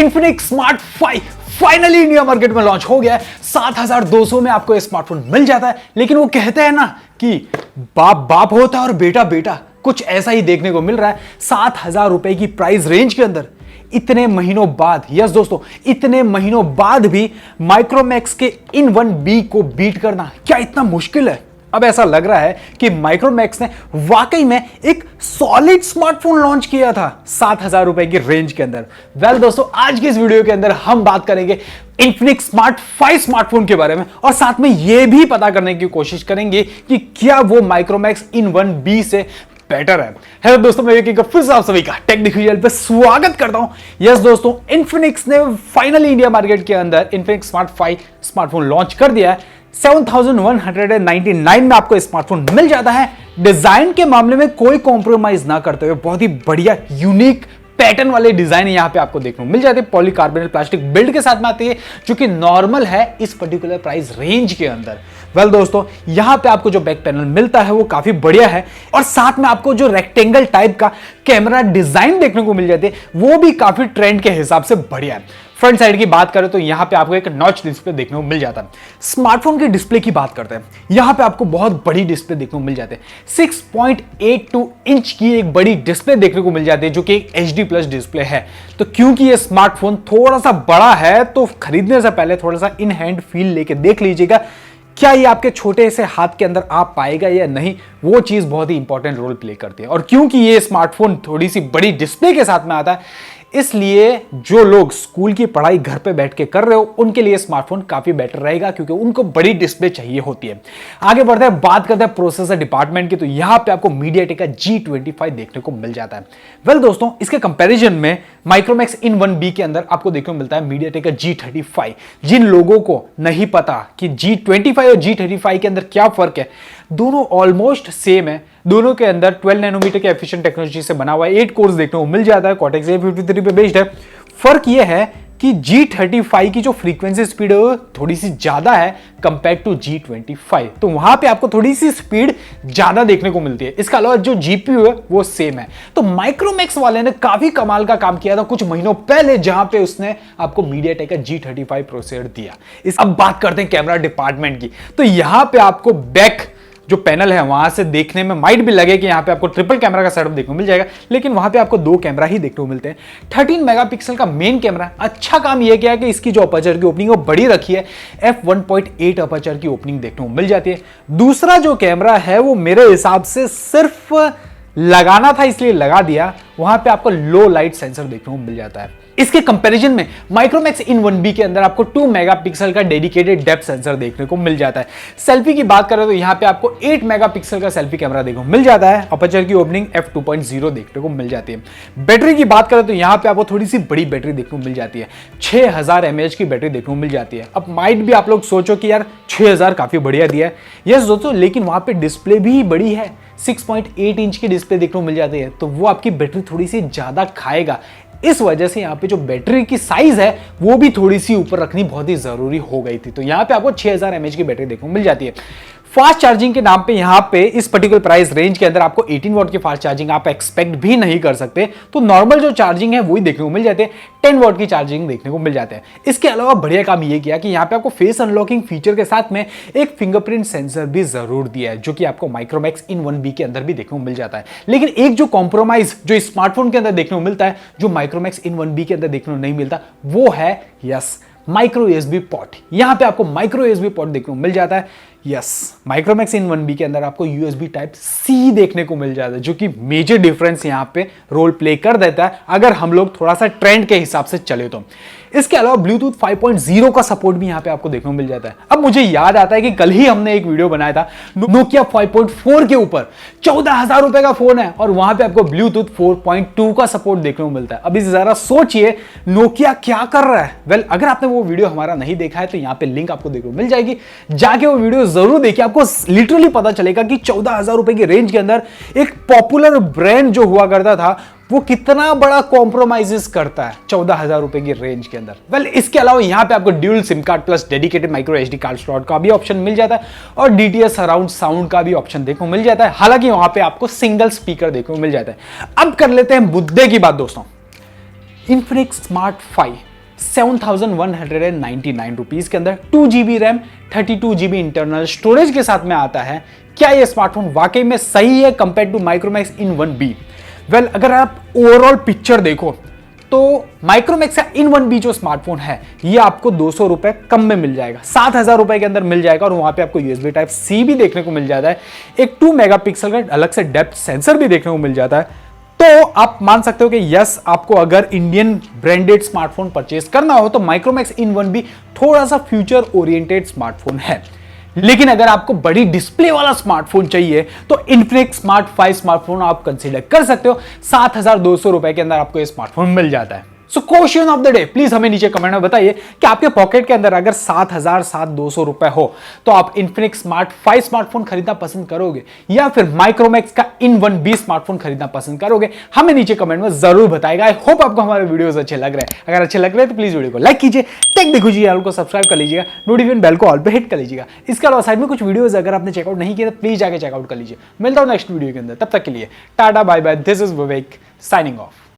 Infinix Smart 5 finally India market में launch हो गया है। 7200 में आपको ये स्मार्टफोन मिल जाता है। लेकिन वो कहते हैं ना कि बाप बाप होता है और बेटा बेटा, कुछ ऐसा ही देखने को मिल रहा है। 7000 रुपए की प्राइस रेंज के अंदर इतने महीनों बाद, यस दोस्तों, इतने महीनों बाद भी माइक्रोमैक्स के In1B को बीट करना क्या इतना मुश्किल है? अब ऐसा लग रहा है कि माइक्रोमैक्स ने वाकई में एक सॉलिड स्मार्टफोन लॉन्च किया था 7000 रुपए की रेंज के अंदर। वेल दोस्तों, आज की इस वीडियो के अंदर हम बात करेंगे Infinix Smart 5 स्मार्टफोन के बारे में और साथ में यह भी पता करने की कोशिश करेंगे कि क्या वो माइक्रोमैक्स In1B से बेटर है। हेलो दोस्तों, मैं फिर से आप सभी का टेक देखोजी पे स्वागत करता हूं। यस दोस्तों, Infinix ने फाइनली इंडिया मार्केट के अंदर Infinix Smart 5 स्मार्टफोन लॉन्च कर दिया है। 7199 में आपको स्मार्टफोन मिल जाता है। डिजाइन के मामले में कोई कॉम्प्रोमाइज ना करते हुए बहुत ही बढ़िया यूनिक पैटर्न वाले डिजाइन यहां पे आपको देखने को मिल जाते हैं। पॉलीकार्बोनेट प्लास्टिक बिल्ड के साथ में आती है जो कि नॉर्मल है इस पर्टिकुलर प्राइस रेंज के अंदर। वेल दोस्तों, यहां पे आपको जो बैक पैनल मिलता है वो काफी बढ़िया है और साथ में आपको जो रेक्टेंगल टाइप का कैमरा डिजाइन देखने को मिल जाते हैं वो भी काफी ट्रेंड के हिसाब से बढ़िया है। फ्रंट साइड की बात करें तो यहां पे आपको एक नॉच डिस्प्ले देखने को मिल जाता है। स्मार्टफोन की डिस्प्ले की बात करते हैं, यहां पे आपको बहुत बड़ी डिस्प्ले देखने को मिल जाती है। 6.82 इंच की एक बड़ी डिस्प्ले देखने को मिल जाती है जो कि एक HD+ डिस्प्ले है। तो क्योंकि ये स्मार्टफोन थोड़ा सा बड़ा है तो खरीदने से पहले थोड़ा सा इन हैंड फील लेके देख लीजिएगा, क्या ये आपके छोटे से हाथ के अंदर आ पाएगा या नहीं। वो चीज बहुत ही इंपॉर्टेंट रोल प्ले करती है। और क्योंकि ये स्मार्टफोन थोड़ी सी बड़ी डिस्प्ले के साथ में आता है, इसलिए जो लोग स्कूल की पढ़ाई घर पे बैठ के कर रहे हो उनके लिए स्मार्टफोन काफी बेटर रहेगा क्योंकि उनको बड़ी डिस्प्ले चाहिए होती है। आगे बढ़ते हैं, बात करते हैं प्रोसेसर डिपार्टमेंट की, तो यहां पे आपको मीडियाटेक का G25 देखने को मिल जाता है। वेल दोस्तों, इसके कंपैरिजन में माइक्रोमैक्स In1B के अंदर आपको देखने को मिलता है मीडियाटेक का G35। जिन लोगों को नहीं पता कि G25 और G35 के अंदर क्या फर्क है, दोनों ऑलमोस्ट सेम है। दोनों के अंदर 12 नैनोमीटर के एफिशिएंट टेक्नोलॉजी से बना हुआ है। 8 कोर्स देखने को मिल जाता है, Cortex A53 पे बेस्ड है। फर्क यह है कि G35 की जो फ्रीक्वेंसी स्पीड है वो थोड़ी सी ज्यादा है कंपेयर टू G25, तो वहां पे आपको थोड़ी सी स्पीड ज्यादा देखने को मिलती है। इसके अलावा जो GPU है वो सेम है। तो माइक्रोमैक्स वाले ने काफी कमाल का काम किया था कुछ महीनों पहले, जहां पे उसने आपको मीडियाटेक का G35 प्रोसेसर दिया। अब बात करते हैं कैमरा डिपार्टमेंट की, तो यहां पे आपको बैक जो पैनल है वहां से देखने में माइट भी लगे कि यहां पे आपको ट्रिपल कैमरा का सेटअप देखने को मिल जाएगा, लेकिन वहां पे आपको 2 कैमरा ही देखने को मिलते हैं। 13 मेगापिक्सल का मेन कैमरा। अच्छा काम यह किया कि इसकी जो अपर्चर की ओपनिंग वो बड़ी रखी है। f1.8 अपर्चर की ओपनिंग देखने को मिल जाती है। दूसरा जो कैमरा है वो मेरे हिसाब से सिर्फ लगाना था इसलिए लगा दिया, वहां पे आपको लो लाइट सेंसर देखने को मिल जाता है। इसके कंपैरिजन में माइक्रोमैक्स In1B के अंदर आपको 2 मेगापिक्सल का डेडिकेटेड डेप्थ सेंसर देखने को मिल जाता है। सेल्फी की बात करें तो यहां पे आपको 8 मेगापिक्सल का सेल्फी कैमरा देखने को मिल जाता है। अपर्चर की ओपनिंग f2.0 देखने को मिल जाती है। बैटरी की बात करें तो यहां पे आपको थोड़ी सी बड़ी बैटरी देखने को मिल जाती है। 6000 mAh की बैटरी देखने को मिल जाती है। अब माइट भी आप लोग सोचो कि यार 6000 काफी बढ़िया दिया है। यस दोस्तों, लेकिन वहां पे डिस्प्ले भी बड़ी है। 6.8 इंच की डिस्प्ले देखने को मिल जाती है, तो वो आपकी बैटरी थोड़ी सी ज्यादा खाएगा। इस वजह से यहाँ पे जो बैटरी की साइज है वो भी थोड़ी सी ऊपर रखनी बहुत ही जरूरी हो गई थी। तो यहाँ पे आपको 6000 mAh की बैटरी देखने को मिल जाती है। फास्ट चार्जिंग के नाम पे यहाँ पे इस पर्टिकुलर प्राइस रेंज के अंदर आपको 18 वॉट की फास्ट चार्जिंग आप एक्सपेक्ट भी नहीं कर सकते। तो नॉर्मल जो चार्जिंग है वही देखने को मिल जाते हैं। 10 वॉट की चार्जिंग देखने को मिल जाते हैं। इसके अलावा बढ़िया काम ये किया कि यहाँ पे आपको फेस अनलॉकिंग फीचर के साथ में एक फिंगरप्रिंट सेंसर भी जरूर दिया है, जो कि आपको माइक्रोमैक्स In1B के अंदर भी देखने को मिल जाता है। लेकिन एक जो कॉम्प्रोमाइज जो स्मार्टफोन के अंदर देखने को मिलता है, जो माइक्रोमैक्स In1B के अंदर देखने को नहीं मिलता, वो है यस माइक्रो USB पोर्ट। यहां पे आपको माइक्रो USB पोर्ट देखने को मिल जाता है। यस, माइक्रोमैक्स In1B के अंदर आपको USB Type-C देखने को मिल जाता है, जो कि मेजर डिफरेंस यहां पे रोल प्ले कर देता है अगर हम लोग थोड़ा सा ट्रेंड के हिसाब से चले तो। इसके अलावा ब्लूटूथ 5.0 का सपोर्ट भी यहां पे आपको देखने को मिल जाता है। अब मुझे याद आता है कि कल ही हमने एक वीडियो बनाया था नोकिया 5.4 के ऊपर। 14000 रुपए का फोन है और वहां पे आपको ब्लूटूथ 4.2 का सपोर्ट देखने को मिलता है। अभी जरा सोचिए नोकिया क्या कर रहा है। वेल, अगर आपने वो वीडियो हमारा नहीं देखा है तो यहाँ पे लिंक आपको देखने को मिल जाएगी, जाके वो वीडियो जरूर देखिए। आपको लिटरली पता चलेगा कि 14000 रुपए की रेंज के अंदर एक पॉपुलर ब्रांड जो हुआ करता था वो कितना बड़ा कॉम्प्रोमाइजेस करता है 14000 रुपए की रेंज के अंदर। वेल, इसके अलावा यहां पे आपको dual SIM card plus dedicated micro SD card slot का भी ऑप्शन मिल जाता है और DTS सराउंड साउंड का भी ऑप्शन देखने को मिल जाता है। हालांकि वहां पे आपको सिंगल स्पीकर देखने को मिल जाता है। अब कर लेते हैं मुद्दे की बात दोस्तों। Infinix Smart 5 7,199 रुपीज के अंदर 2GB RAM 32GB internal storage के साथ में आता है। क्या ये स्मार्टफोन वाकई में सही है compare to Micromax In1B? Well, अगर आप ओवरऑल पिक्चर देखो तो माइक्रोमैक्स का In1B जो स्मार्टफोन है ये आपको 200 रुपए कम में मिल जाएगा, 7,000 रुपए के अंदर मिल जाएगा और वहां पे आपको USB Type-C भी देखने को मिल जाता है, एक 2 मेगापिक्सल का अलग से डेप्थ सेंसर भी देखने को मिल जाता है। तो आप मान सकते हो कि यस, आपको अगर इंडियन ब्रांडेड स्मार्टफोन परचेज करना हो तो माइक्रोमैक्स In1B थोड़ा सा फ्यूचर ओरिएंटेड स्मार्टफोन है। लेकिन अगर आपको बड़ी डिस्प्ले वाला स्मार्टफोन चाहिए तो Infinix Smart 5 स्मार्टफोन आप कंसीडर कर सकते हो। 7,200 रुपए के अंदर आपको ये स्मार्टफोन मिल जाता है। So question of the day, please हमें नीचे कमेंट में बताइए कि आपके पॉकेट के अंदर अगर 7,200 रुपए हो तो आप Infinix Smart 5 स्मार्टफोन खरीदना पसंद करोगे या फिर माइक्रोमैक्स का In1B स्मार्टफोन खरीदना पसंद करोगे? हमें नीचे कमेंट में जरूर बताएगा। आई होप आपको हमारे वीडियोस अच्छे लग रहे हैं। अगर अच्छे लग रहे हैं तो प्लीज वीडियो को लाइक कीजिए, टेक देखोजी चैनल को सब्सक्राइब कर लीजिएगा, नोटिफिकेशन बेल को ऑल पे हिट कर लीजिएगा। इसके अलावा साइड में कुछ वीडियोस अगर आपने चेकआउट नहीं किया तो प्लीज जाके चेकआउट कर लीजिए। मिलता हूं नेक्स्ट वीडियो के अंदर, तब तक के लिए tata bye bye. This is Vivek signing of.